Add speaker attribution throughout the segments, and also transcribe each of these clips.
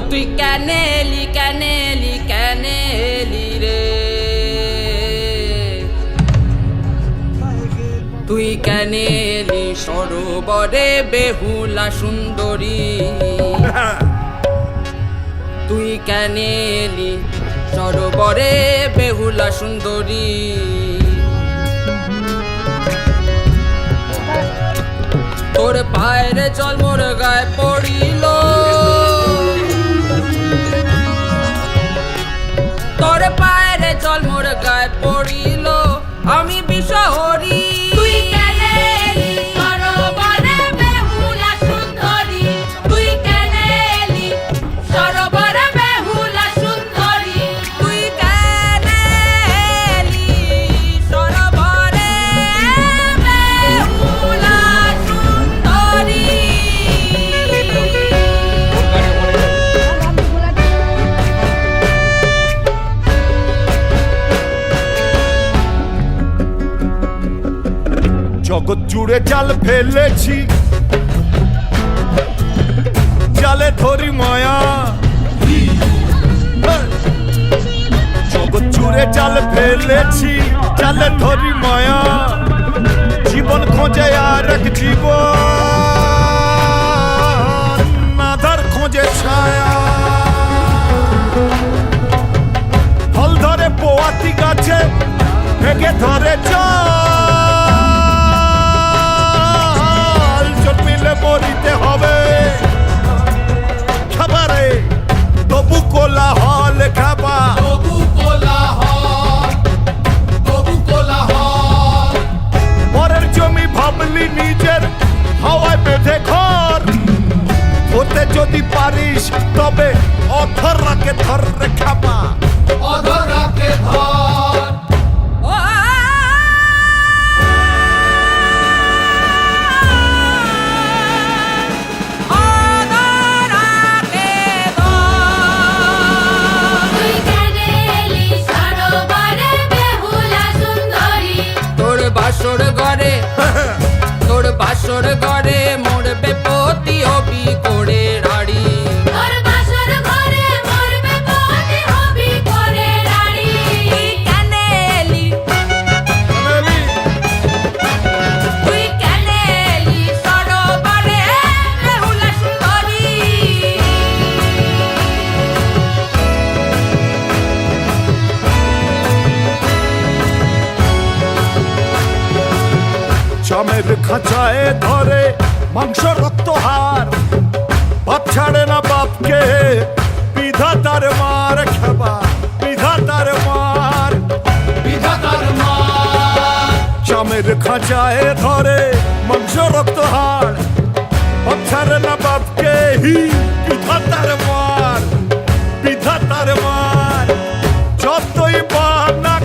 Speaker 1: তুই কেন এলি কেন এলি কেন এলি রে, তুই কেন এলি সরোবরে বেহুলা সুন্দরী, তুই কেন এলি সরোবরে বেহুলা সুন্দরী। তোর পায়ের জল মোর গায়ে পড়িল, তোর পায়ের জল মোর গায়ে পড়িল, আমি বিষহরি।
Speaker 2: তুই কেন এলি সরোবরে বেহুলা সুন্দরী, তুই কেন এলি সরোবরে বেহুলা সুন্দরী,
Speaker 1: তুই কেন এলি সরোবরে
Speaker 2: বেহুলা সুন্দরী।
Speaker 3: জগৎ জুড়ে জাল ফেলেছি, জালে ধরি মায়া। জগৎ জুড়ে জাল ফেলেছি, জালে ধরি মায়া। জীবন খোঁজে আর এক জীবন, আধার খোঁজে ছায়া। ফল ধরে পোয়াতি গাছে, ভেগে ধরে চাল। জন্মিলে মরিতে হবে খাবারে, তবু কোলাহল খাবা। পরের জমি ভাবলি নিজের, হাওয়ায় বেঁধে ঘর। হতে যদি পারিস তবে অধরাকে ধরে খাবা।
Speaker 2: তুই কেন এলি সরোবরে বেহুলা সুন্দরী,
Speaker 1: তোর বাসর ঘরে, তোর বাসর ঘরে মরবে পতি হবি করে রাড়ি।
Speaker 2: তোর বাসর ঘরে মরবে পতি হবি করে রানী।
Speaker 1: তুই কেন এলি, তুই কেন এলি সরোবরে বেহুলা সুন্দরী।
Speaker 3: চামের খাঁচায় ধরে মাংস রক্ত হার। বাপ ছাড়ে না বাপকে, বিধাতার মার খাবা। বিধাতার মার, চামের খাঁচায় ধরে মাংস রক্ত হার। বাপ ছাড়ে না বাপকে, বিধাতার মার। বিধাতার মার, যতই বানাক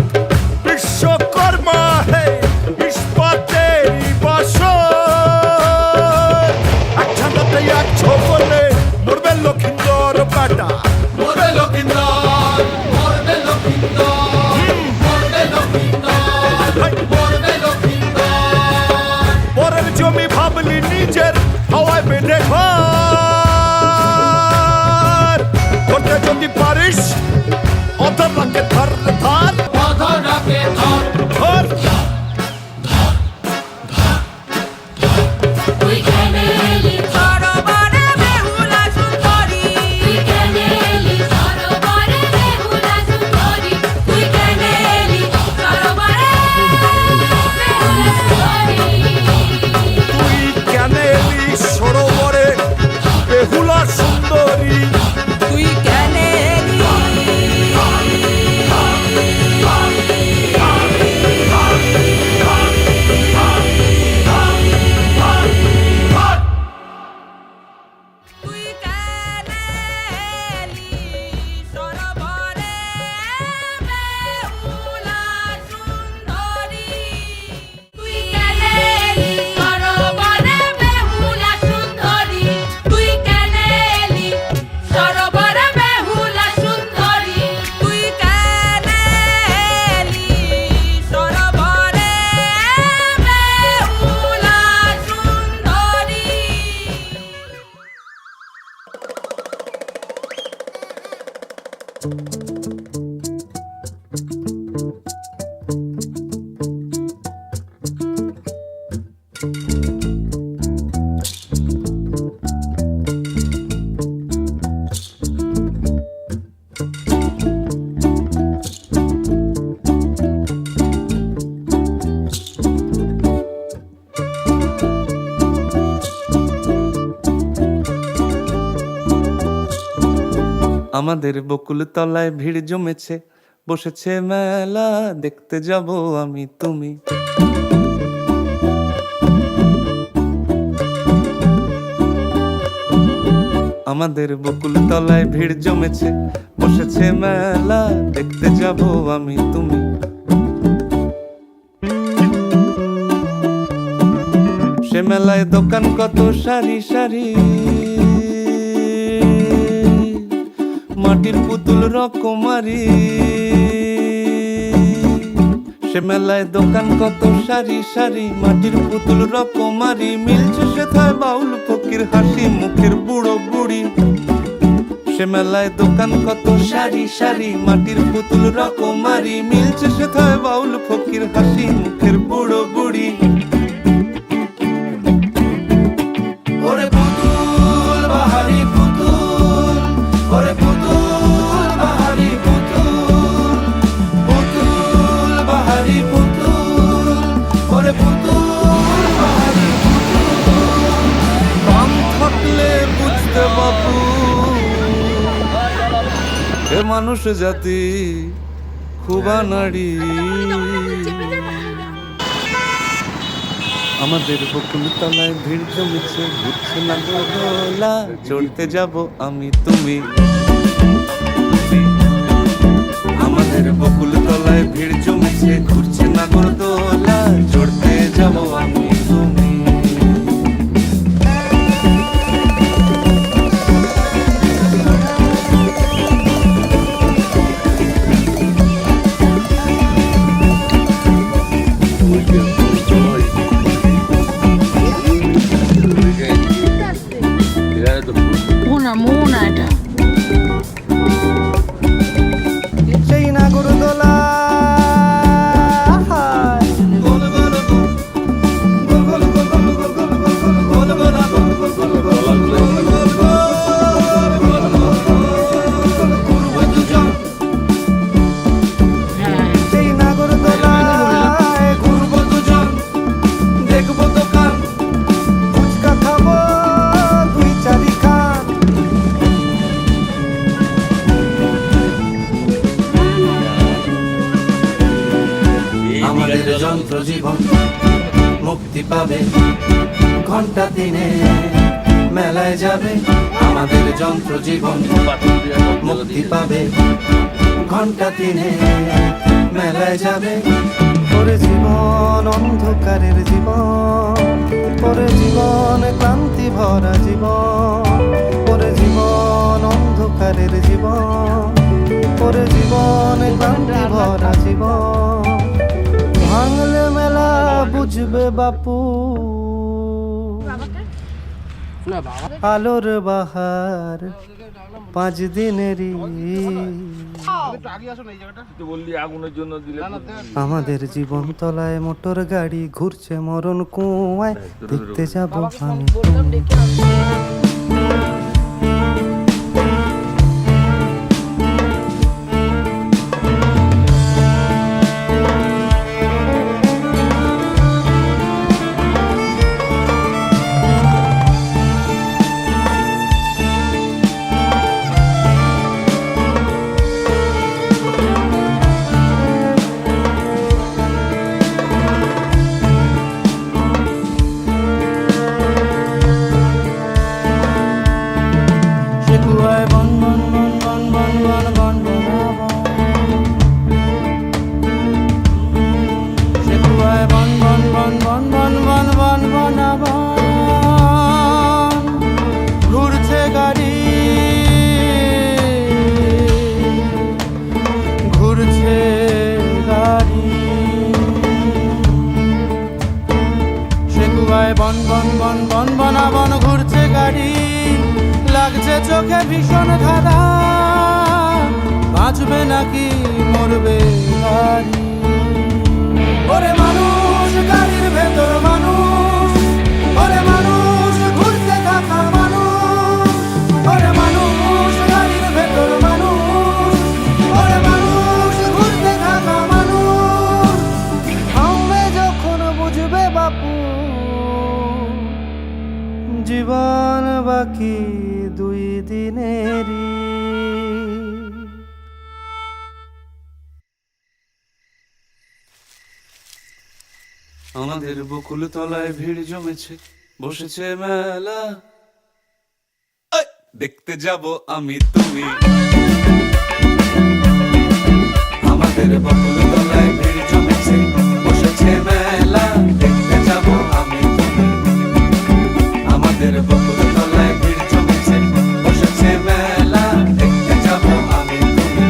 Speaker 3: বিশ্বকর্মা হে ইস্পাতের বাসর। এক ছাঁদাতে এক ছোবলে মরবে লক্ষিন্দর বেটা। পরের জমি ভাবলি নিজের, হাওয়ায় বেঁধে ঘর। করতে যদি পারিস অধরাকে ধর ধর ধর।
Speaker 2: তুই কেন এলি
Speaker 1: সরোবরে বেহুলা সুন্দরী,
Speaker 2: তুই কেন এলি
Speaker 4: আমাদের বকুল তলায় ভিড় জমেছে, বসেছে মেলা, দেখতে যাব আমি তুমি। আমাদের বকুল তলায় ভিড় জমেছে, বসেছে মেলা, দেখতে যাব আমি তুমি। সে মেলায় দোকান কত সারি সারি, মাটির পুতুল রকমারি। সে মেলায় দোকান কত সারি সারি, মাটির পুতুল রকমারি। মিলছে সেথায় বাউল ফকির হাসি মুখের বুড়ো বুড়ি। সে মেলায় দোকান কত সারি সারি, মাটির পুতুল রকমারি। মিলছে সেথায় বাউল ফকির হাসি মুখের বুড়ো বুড়ি। ওরে পুতুল বাহারি পুতুল, ওরে পুতুল বাহারি পুতুল, পুতুল বাহারি পুতুল, ওরে পুতুল বাহারি পুতুল। কাম থাকলে বুঝতে বাবু, এ মানুষ জাতি খুবা নারী। আমাদের বকুল তলায় ভিড় জমেছে, ঘুরছে না দোলা, চড়তে যাব আমি তুমি। আমাদের বকুল তলায় ভিড় জমেছে, ঘুরছে না দোলা, চড়তে যাব আমি তুমি।
Speaker 5: মোনা এটা
Speaker 4: সেই নাগরদোলা সেই নাগরদোলায় ঘুরবো দুজন, দেখবো দোকান, ফুচকা খাবো দুই চারি খান। আমাদের যন্ত্র জীবন মুক্তি পাবে, ঘন্টা দিনে মেলায় যাবে। আমাদের যন্ত্র জীবন মুক্তি পাবে, ঘন্টা দিনে মেলায় যাবে। ওরে জীবন অন্ধকারের জীবন, ওরে জীবন ক্লান্তি ভরা জীবন, ওরে জীবন অন্ধকারের জীবন, ওরে জীবন ক্লান্তি ভরা জীবন। ভাঙলে মেলা বুঝবে বাপু, আলোর বাহার 5 দিনেরই। আমাদের জীবন তলায় মোটর গাড়ি ঘুরছে মরণ কুয়ায়, দেখতে যাব আমি তুমি। ঘুরছে গাড়ি, ঘুরছে গাড়ি। সেগুয়ায় বন বন বন বন বনা বন ঘুরছে গাড়ি। লাগছে চোখে ভীষণ ধাঁধা,
Speaker 6: বাঁচবে নাকি মরবে গাড়ি। ওরে মানুষ গাড়ির ভেতর মানুষ, ওরে মানুষ ঘুরতে থাকা মানুষ, ওরে মানুষ গাড়ির ভেতর মানুষ, ওরে মানুষ ঘুরতে থাকা মানুষ। থামবে যখন বুঝবে বাপু জীবন বাকি 2 দিনেরই।
Speaker 4: আমাদের বকুল তলায় ভিড় জমেছে, বসেছে মেলা, এই, দেখতে যাব আমি তুমি। আমাদের বকুল তলায় ভিড় জমেছে, বসেছে মেলা, দেখতে যাব আমি তুমি। আমাদের বকুল তলায় ভিড় জমেছে, বসেছে মেলা, দেখতে যাব আমি তুমি।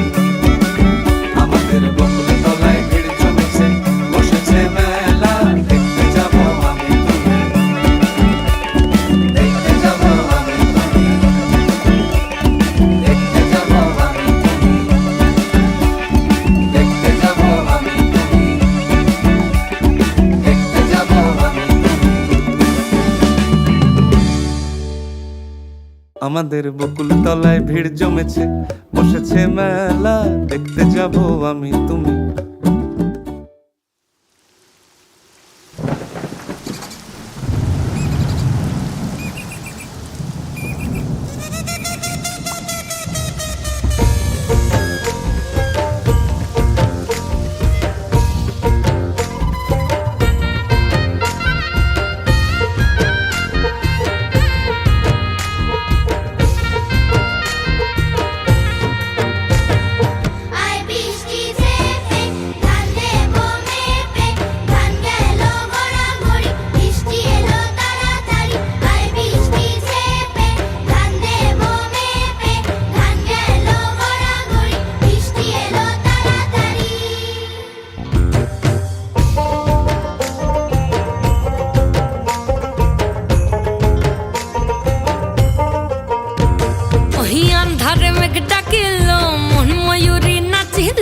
Speaker 4: আমাদের বকুল তলায় ভিড় জমেছে, বসেছে মেলা, দেখতে যাব আমি তুমি। দেখতে যাব আমি তুমি। দেখতে যাব আমি তুমি। দেখতে যাব আমি তুমি। দেখতে যাব আমি তুমি। আমাদের বকুল তলায় ভিড় জমেছে, বসেছে মেলা, দেখতে যাব আমি তুমি।
Speaker 2: আই বৃষ্টি ঝেপে ধান দেবো মেপে, ধান গেল গড়াগড়ি, বৃষ্টি এলো তাড়াতাড়ি। আই বৃষ্টি ঝেপে ধান দেবো মেপে, ধান গেল গড়াগড়ি, বৃষ্টি এলো তাড়াতাড়ি।
Speaker 7: ওই আন্ধারে মেঘ ডাকিল, মন ময়ূরী নাচিল।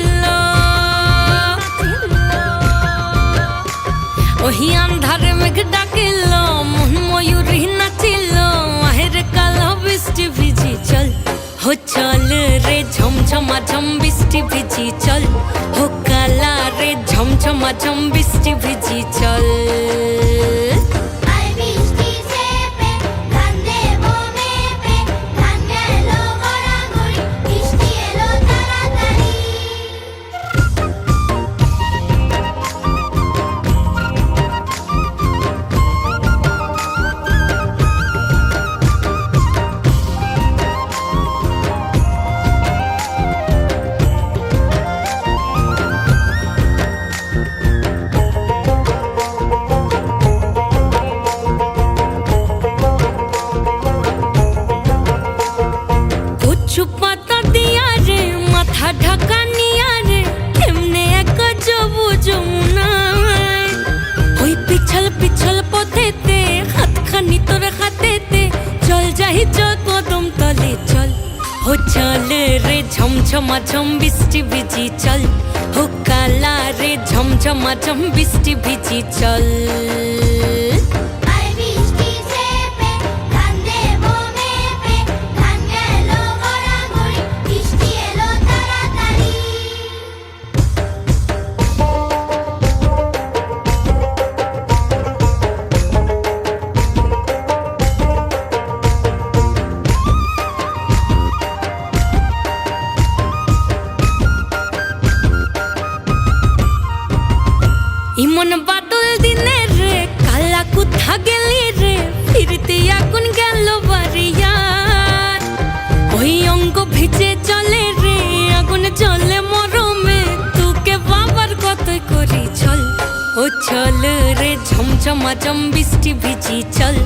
Speaker 7: ওই আন্ধারে মেঘ ডাকিল, মন ময়ূরী নাচিল। আহের কালো বৃষ্টি ভিজি চল, হো চল রে ঝমঝমা ঝম বৃষ্টি ভিজি চল, হো কালা রে ঝমঝমা ঝম বৃষ্টি ভিজি চল।
Speaker 2: আই বৃষ্টি ঝেপে ধান দেবো মেপে, ধান গেল গড়াগড়ি, বৃষ্টি এলো তাড়াতাড়ি।
Speaker 7: কচু পাতা দিয়া রে মাথা ঢাকা নিয়া রে, কেমনে এক যাবো যমুনায়। ওই পিছল পিছল পথেতে হাতখানি তোর হাতেতে, চল যাই চল কদম তলে চল, হো চল রে ঝমঝমা ঝম বৃষ্টি ভিজি চল, হো কালা রে ঝমঝমা ঝম বৃষ্টি ভিজি চল।
Speaker 2: আই বৃষ্টি ঝেপে ধান দেবো মেপে, ধান গেল গড়াগড়ি, বৃষ্টি এলো তাড়াতাড়ি।
Speaker 7: ইমন বাদল দিনে রে কালা কোথা গেলি রে, ফিরতে আগুন গেল বাড়িয়ার। ওই অঙ্গ ভিজে চলে রে আগুন জ্বলে মরমে, তোকে বাবার কতই করি চল, ও চল রে ঝমঝমা ঝম বৃষ্টি ভিজি চল,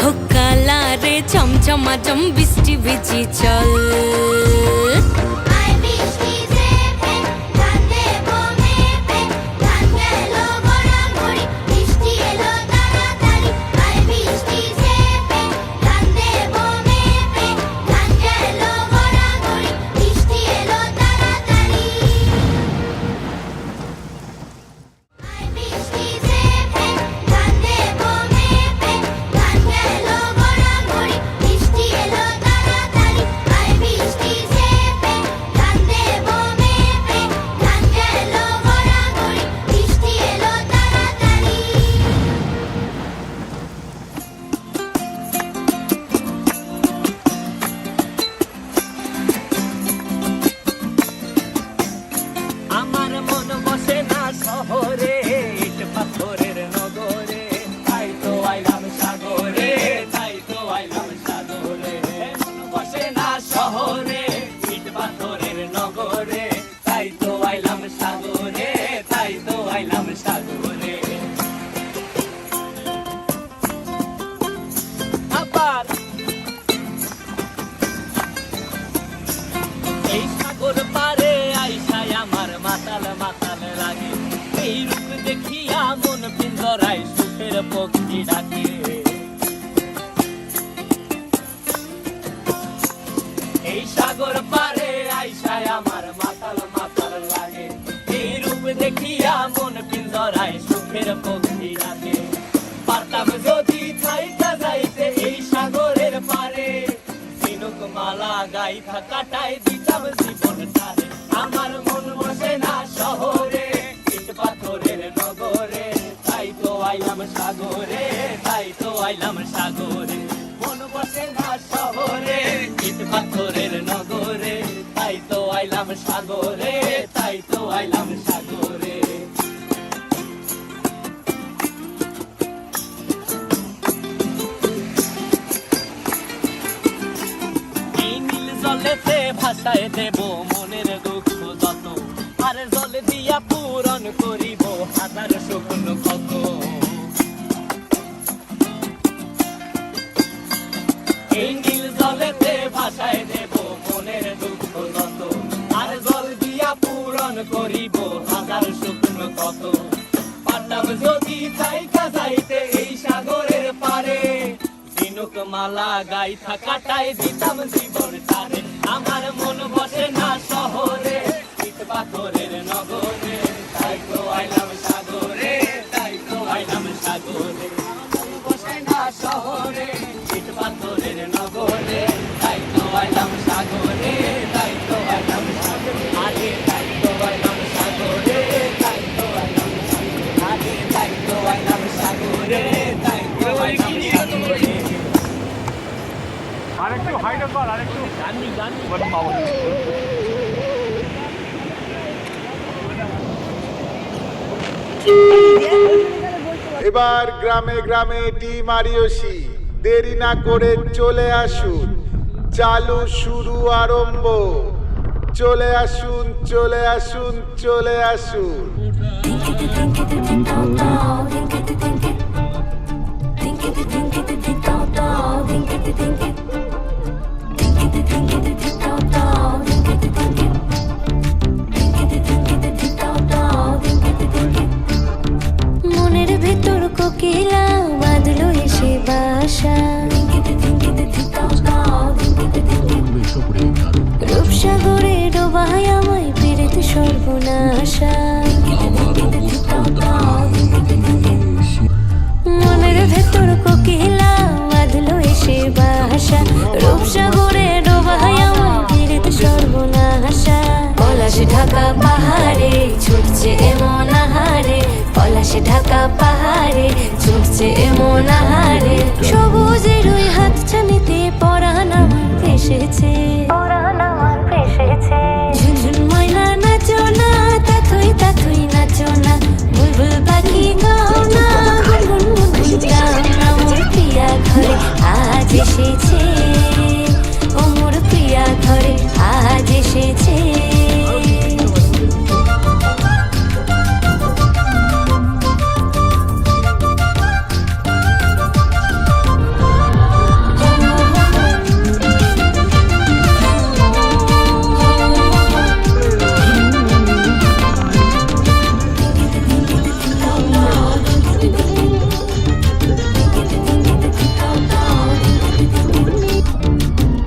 Speaker 7: ও কালা রে ঝমঝমা ঝম বৃষ্টি ভিজি চল।
Speaker 2: আই বৃষ্টি ঝেপে ধান দেবো মেপে, ধান গেল গড়াগড়ি, বৃষ্টি এলো তাড়াতাড়ি। আই বৃষ্টি ঝেপে ধান দেবো মেপে, ধান গেল গড়াগড়ি, বৃষ্টি এলো তাড়াতাড়ি।
Speaker 8: এই সাগর পারে আইসায় আমার মাতাল মাতাল লাগে এই রূপ দেখিয়া মন পিঞ্জরায় সুখের পক্ষী রাখে পারতাম যদি থাইকা যাইতে এই সাগরের পারে ঝিনুক মালা গাইথা কাটাই দিতাম জীবনটারে আমার মন বসে না শহরে ইট পাথরের নগরে তাই তো আইলাম সাগরে তাই তো আইলাম সাগরে মন বসে না শহরে ইট পাথরের নগরে তাই তো আইলাম সাগরে তাই তো আইলাম সাগরে এই নীল জলেতে ভাসায় দেব মনের দুঃখ যত আর জল দিয়া পূরণ করিব হাজার শুকনো ক্ষত এই নীল জলেতে ভাসায় দেব মনের দুঃখ যত আর জল দিয়া পূরণ করিব হাজার শুকনো ক্ষত পারতাম যদি থাইকা যাইতে এই সাগরের পারে ঝিনুক মালা গাইথা কাটাই দিতাম জীবনটারে আমার মন বসে না শহরে ইট পাথরের নগরে তাই তো আইলাম সাগরে তাই তো আইলাম সাগরে মন বসে না শহরে ইট পাথরের নগরে তাই তো আইলাম সাগরে তাই তো আইলাম সাগরে আগে তাই তো আইলাম সাগরে তাই তো আইলাম সাগরে আগে তাই তো আইলাম সাগরে তাই তো আইলাম সাগরে
Speaker 3: আরেকটু হাইটে কর আরেকটু
Speaker 8: গান্ধী গান্ধী
Speaker 3: এবার গ্রামে গ্রামে টিম আরিয়সী দেরি না করে চলে আসুন চালু শুরু আরম্ভ চলে আসুন চলে আসুন চলে আসুন
Speaker 7: মনের ভেতর কোকিলা বাঁধলো এসে বাসা রূপসাগরে ডোবায় আমায় পেরেতে সর্বনাশা মনের ভেতর কোকিলা বাঁধলো এসে বাসা রূপসাগরে ডোবায় আমায় পেরেতে সর্বনাশা পলাশ ঢাকা পাহাড়ে ছুটছে এমন আহারে পলাশ ঢাকা পাহাড়ে ছুটছে এমন আহারে সবুজের ওই হাত ছানিতে পরাণ আমার ভেসেছে ঝুনঝুন ময়না নাচো না তাথুই তাথুই নাচো না বুলবুল পাখি গাও না গুনগুন গুনগুন গাও না মোর প্রিয়া ঘরে আজ এসেছে ও মোর প্রিয়া ঘরে আজ এসেছে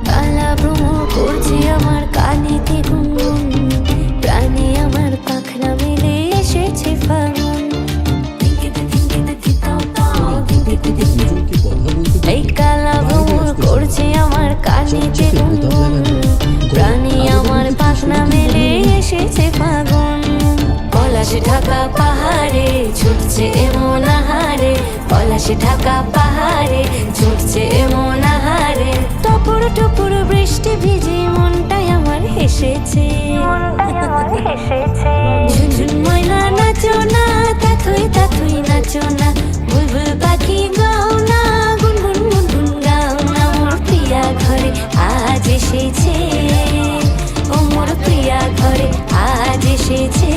Speaker 7: কালা ভ্রমণ করছে আমার কানেতে গুনগুন প্রাণে আমার পাখনা মেলে এসেছে ফাগুন এই কালা ভ্রমণ করছে আমার কানেতে গুনগুন প্রাণে আমার পাখনা মেলে এসেছে ফাগুন পলাশ ঢাকা পাহাড়ে ছুটছে এমন আহারে পলাশ ঢাকা পাহাড়ে ছুটছে এমন আহারে টপুর টপুর বৃষ্টি ভিজে মনটাই আমার হেসেছে ঝুনঝুন ময়না নাচো না তাথুই তাথুই নাচো না বুলবুল পাখি গাও না গুনগুন গুনগুন গাও না মোর প্রিয়া ঘরে আজ এসেছে ও মোর প্রিয়া ঘরে আজ এসেছে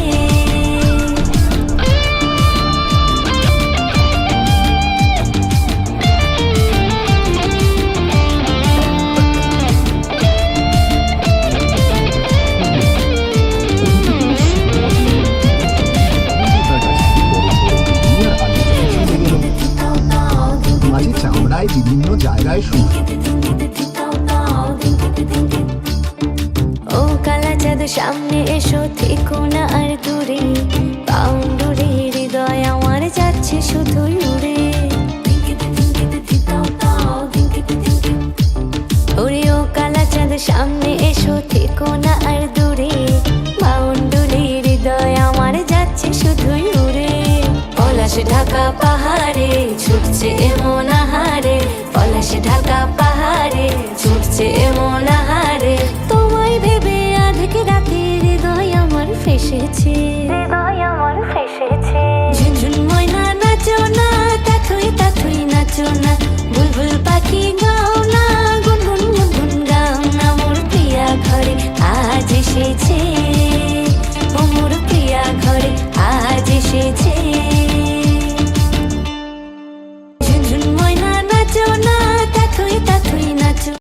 Speaker 7: কালা চাঁদ সামনে এসো, থেকো না আর দূরে। বাউন্ডুরি হৃদয় আমার যাচ্ছে শুধুই উড়ে। ওরে ও কালা চাঁদ সামনে এসো, থেকো না আর দূরে। বাউন্ডুরি হৃদয় আমার যাচ্ছে শুধুই উড়ে। পলাশ ঢাকা পাহাড়ে ছুটছে এমন আহারে, পলাশ ঢাকা পাহাড়ে